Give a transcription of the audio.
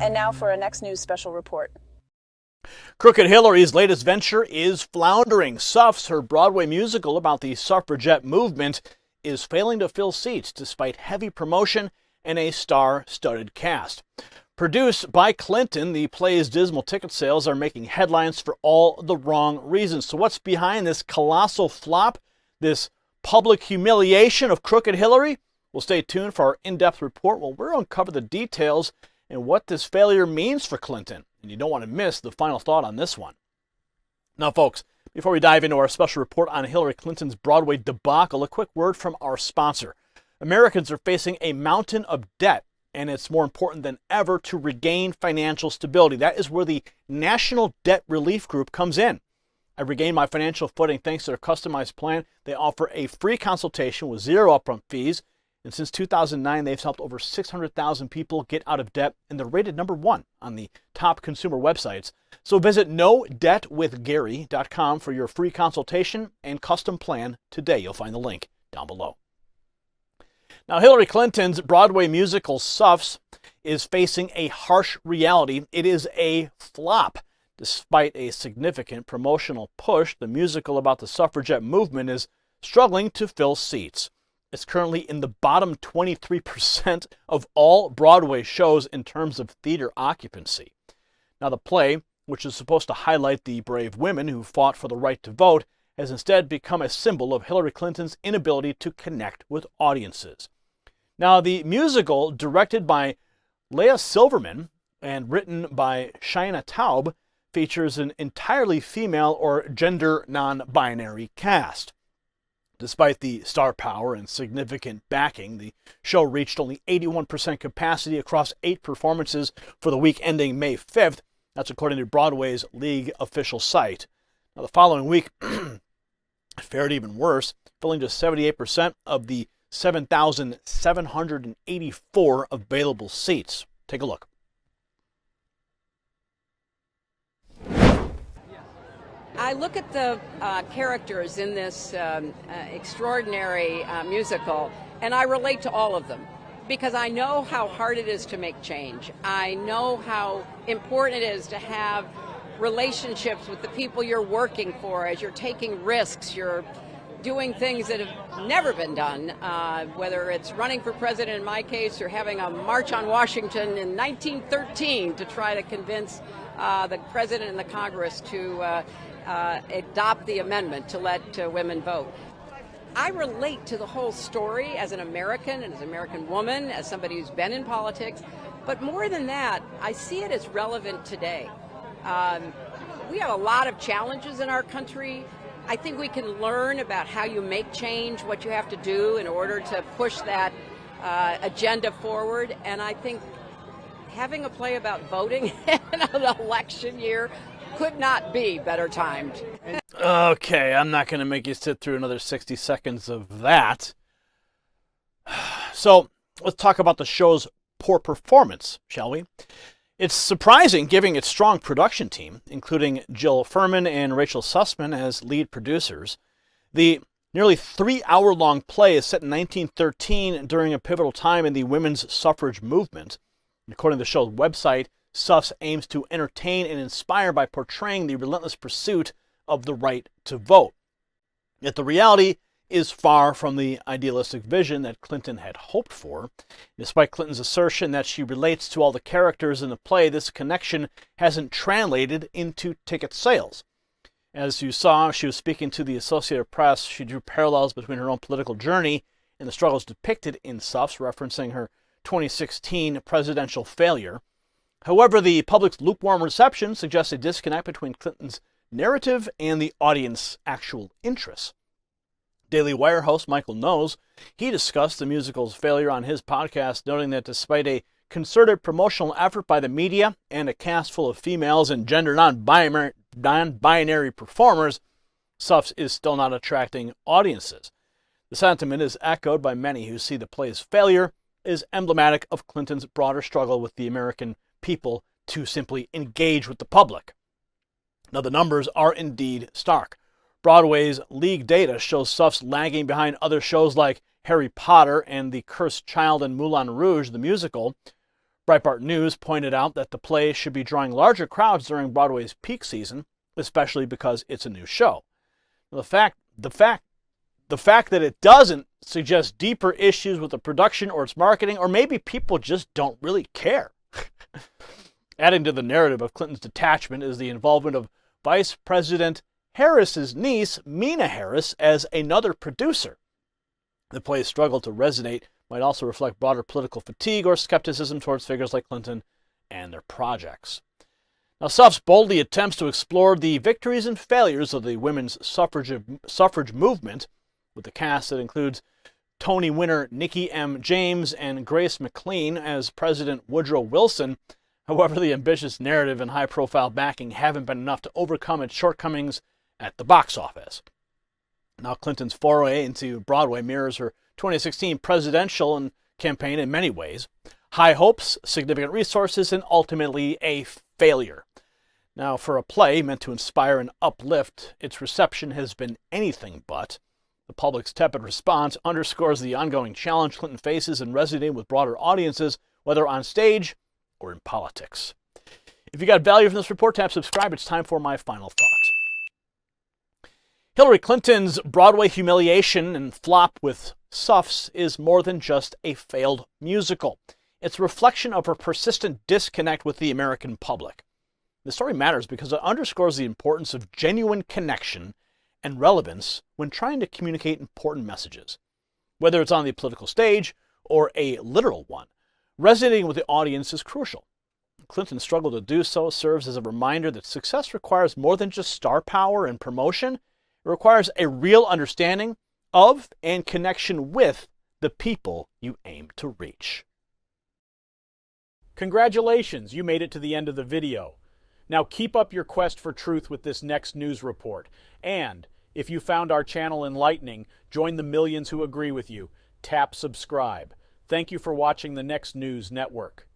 And now for our next news special report. Crooked Hillary's latest venture is floundering. Suffs, her Broadway musical about the suffragette movement, is failing to fill seats despite heavy promotion and a star-studded cast. Produced by Clinton, the play's dismal ticket sales are making headlines for all the wrong reasons. So what's behind this colossal flop, this public humiliation of Crooked Hillary? Well, stay tuned for our in-depth report where we'll uncover the details and what this failure means for Clinton. And you don't want to miss the final thought on this one. Now, folks, before we dive into our special report on Hillary Clinton's Broadway debacle, a quick word from our sponsor. Americans are facing a mountain of debt, and it's more important than ever to regain financial stability. That is where the National Debt Relief Group comes in. I regained my financial footing thanks to their customized plan. They offer a free consultation with zero upfront fees. And since 2009, they've helped over 600,000 people get out of debt, and they're rated #1 on the top consumer websites. So visit NoDebtWithGary.com for your free consultation and custom plan today. You'll find the link down below. Now, Hillary Clinton's Broadway musical Suffs is facing a harsh reality. It is a flop. Despite a significant promotional push, the musical about the suffragette movement is struggling to fill seats. It's currently in the bottom 23% of all Broadway shows in terms of theater occupancy. Now, the play, which is supposed to highlight the brave women who fought for the right to vote, has instead become a symbol of Hillary Clinton's inability to connect with audiences. Now, the musical, directed by Leah Silverman and written by Shaina Taub, features an entirely female or gender non-binary cast. Despite the star power and significant backing, the show reached only 81% capacity across 8 performances for the week ending May 5th. That's according to Broadway's league official site. Now, the following week fared even worse, filling just 78% of the 7,784 available seats. Take a look. I look at the characters in this extraordinary musical, and I relate to all of them because I know how hard it is to make change. I know how important it is to have relationships with the people you're working for as you're taking risks, you're doing things that have never been done, whether it's running for president in my case or having a march on Washington in 1913 to try to convince the president and the Congress to adopt the amendment to let women vote. I relate to the whole story as an American and as an American woman, as somebody who's been in politics, but more than that, I see it as relevant today. We have a lot of challenges in our country. I think we can learn about how you make change, what you have to do in order to push that agenda forward, and I think having a play about voting in an election year could not be better timed. Okay, I'm not going to make you sit through another 60 seconds of that. So let's talk about the show's poor performance, shall we? It's surprising, given its strong production team, including Jill Furman and Rachel Sussman as lead producers. The nearly 3-hour-long play is set in 1913 during a pivotal time in the women's suffrage movement. According to the show's website, Suffs aims to entertain and inspire by portraying the relentless pursuit of the right to vote. Yet the reality is far from the idealistic vision that Clinton had hoped for. Despite Clinton's assertion that she relates to all the characters in the play, this connection hasn't translated into ticket sales. As you saw, she was speaking to the Associated Press. She drew parallels between her own political journey and the struggles depicted in Suffs, referencing her 2016 presidential failure. However, the public's lukewarm reception suggests a disconnect between Clinton's narrative and the audience's actual interests. Daily Wire host Michael Knowles, he discussed the musical's failure on his podcast, noting that despite a concerted promotional effort by the media and a cast full of females and gender non-binary performers, Suffs is still not attracting audiences. The sentiment is echoed by many who see the play's failure as emblematic of Clinton's broader struggle with the American people to simply engage with the public. Now, the numbers are indeed stark. Broadway's league data shows Suffs lagging behind other shows like Harry Potter and the Cursed Child and Moulin Rouge, the musical, Breitbart News pointed out that the play should be drawing larger crowds during Broadway's peak season, especially because it's a new show. The fact that it doesn't suggests deeper issues with the production or its marketing, or maybe people just don't really care. Adding to the narrative of Clinton's detachment is the involvement of Vice President Harris's niece, Mina Harris, as another producer. The play's struggle to resonate might also reflect broader political fatigue or skepticism towards figures like Clinton and their projects. Now, Suffs boldly attempts to explore the victories and failures of the women's suffrage movement, with a cast that includes Tony winner Nikki M. James and Grace McLean as President Woodrow Wilson. However, the ambitious narrative and high-profile backing haven't been enough to overcome its shortcomings at the box office. Now, Clinton's foray into Broadway mirrors her 2016 presidential campaign in many ways. High hopes, significant resources, and ultimately a failure. Now, for a play meant to inspire and uplift, its reception has been anything but. The public's tepid response underscores the ongoing challenge Clinton faces in resonating with broader audiences, whether on stage or in politics. If you got value from this report, tap subscribe. It's time for my final thought. Hillary Clinton's Broadway humiliation and flop with Suffs is more than just a failed musical. It's a reflection of her persistent disconnect with the American public. The story matters because it underscores the importance of genuine connection and relevance when trying to communicate important messages. Whether it's on the political stage or a literal one, resonating with the audience is crucial. Clinton's struggle to do so serves as a reminder that success requires more than just star power and promotion. It requires a real understanding of and connection with the people you aim to reach. Congratulations, you made it to the end of the video. Now keep up your quest for truth with this next news report. And if you found our channel enlightening, join the millions who agree with you. Tap subscribe. Thank you for watching the Next News Network.